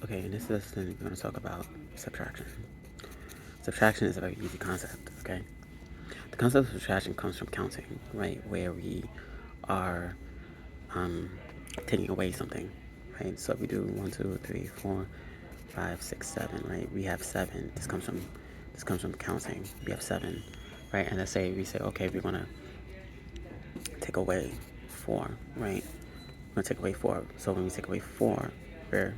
Okay, in this lesson, we're going to talk about subtraction. Subtraction is a very easy concept, okay? The concept of subtraction comes from counting, right? Where we are taking away something, right? So if we do 1, 2, 3, 4, 5, 6, 7, right? We have 7. This comes from counting. We have 7, right? And let's say we say, okay, we're gonna take away 4, right? We're gonna take away 4. So when we take away 4, we're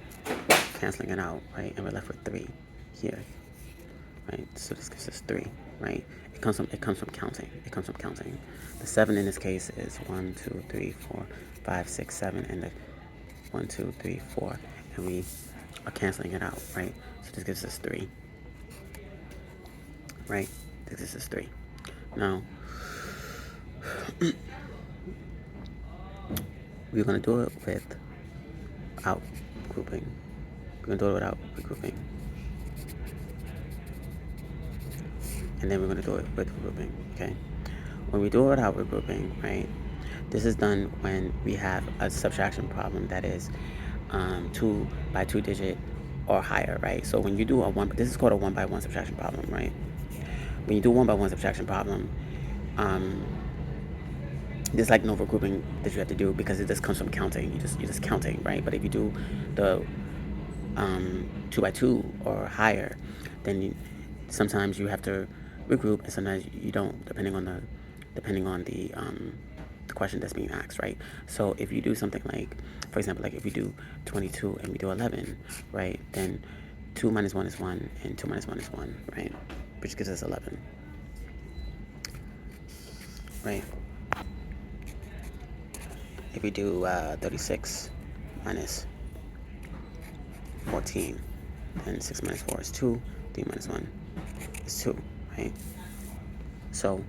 canceling it out, right? And we're left with 3 here, right? So this gives us 3, right? It comes from counting. It comes from counting. The 7 in this case is 1, 2, 3, 4, 5, 6, 7, and the 1, 2, 3, 4, and we are canceling it out, right? So this gives us 3, right? This gives us 3. Now we're gonna do it without grouping. We're gonna do it without regrouping. And then we're going to do it with regrouping, okay? When we do it without regrouping, right, this is done when we have a subtraction problem that is 2 by 2 digit or higher, right? So when you do this is called a 1 by 1 subtraction problem, right? When you do 1 by 1 subtraction problem, there's like no regrouping that you have to do because it just comes from counting. You're just counting, right? But if you do the 2 by 2 or higher, then sometimes you have to regroup, and sometimes you don't, depending on the question that's being asked, right? So if you do something like, for example, like if we do 22 and we do 11, right? Then 2 minus 1 is 1, and 2 minus 1 is 1, right? Which gives us 11, right? If we do 36 minus 14, then 6 minus 4 is 2, 3 minus 1 is 2, right? So,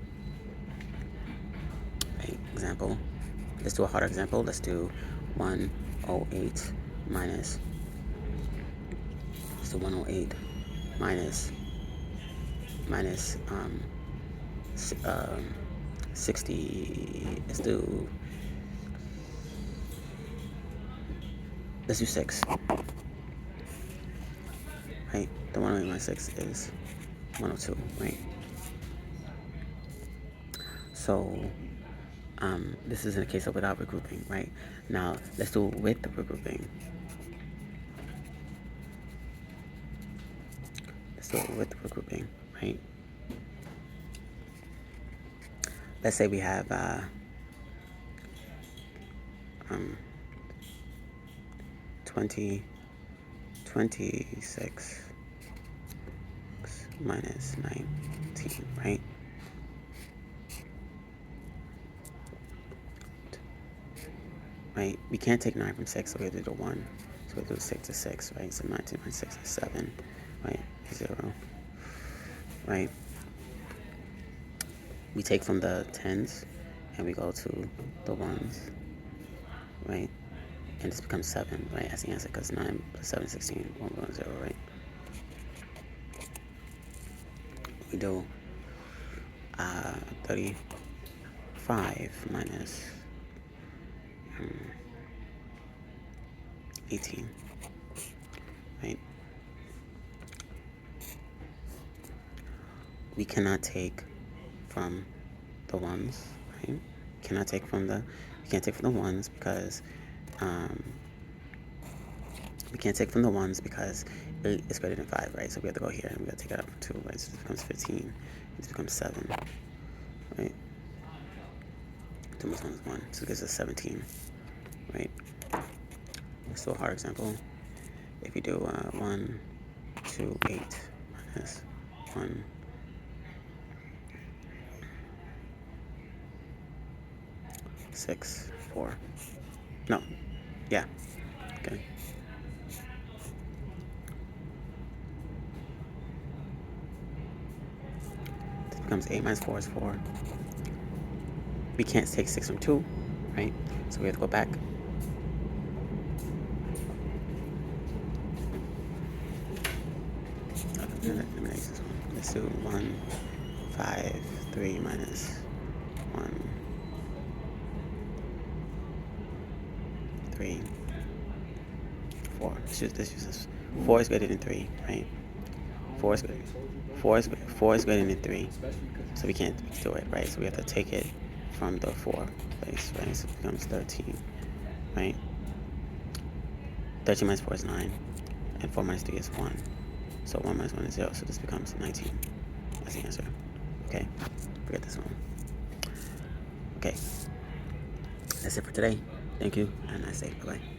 right, example, let's do a harder example. Let's do 108 minus, let's do 108 minus 60, let's do 6, right? The 108 minus 6 is 102, right? So this is in a case of without regrouping, right? Now let's do with the regrouping. Let's do it with the regrouping, right? Let's say we have 26 minus 19, right? Right? We can't take 9 from 6, so we have to do 1. So we have to do 6 to 6, right? So 19 minus 6 is 7, right? 0, right? We take from the 10s and we go to the 1s, right? And this becomes 7, right? As the answer, because 9 plus 7 is 16, 1, 1, 0, right? We do 35 minus 18, right? We cannot take from the ones, right? We can't take from the ones because we can't take from the ones because 8 is greater than 5, right? So we have to go here and we have to take it out from 2, right? So this becomes 15. This becomes 7, right? 2 minus 1 is 1, so it gives us 17, right? Let's do a hard example. If you do 1, 2, 8 minus 1, 6, 4. No, yeah, okay. This becomes 8 minus 4 is 4. We can't take 6 from 2, right? So we have to go back. Let's do 1, 5, 3 minus 1, 3, 4. let's use this. 4 is greater than 3, right? 4 is greater. 4 is greater than 3, so we can't do it, right? So we have to take it from the 4 place, right? So it becomes 13, right? 13 minus 4 is 9, and 4 minus 3 is 1. So 1 minus 1 is 0, so this becomes 19. That's the answer. Okay, forget this one. Okay, that's it for today. Thank you, and have a nice day. Bye-bye.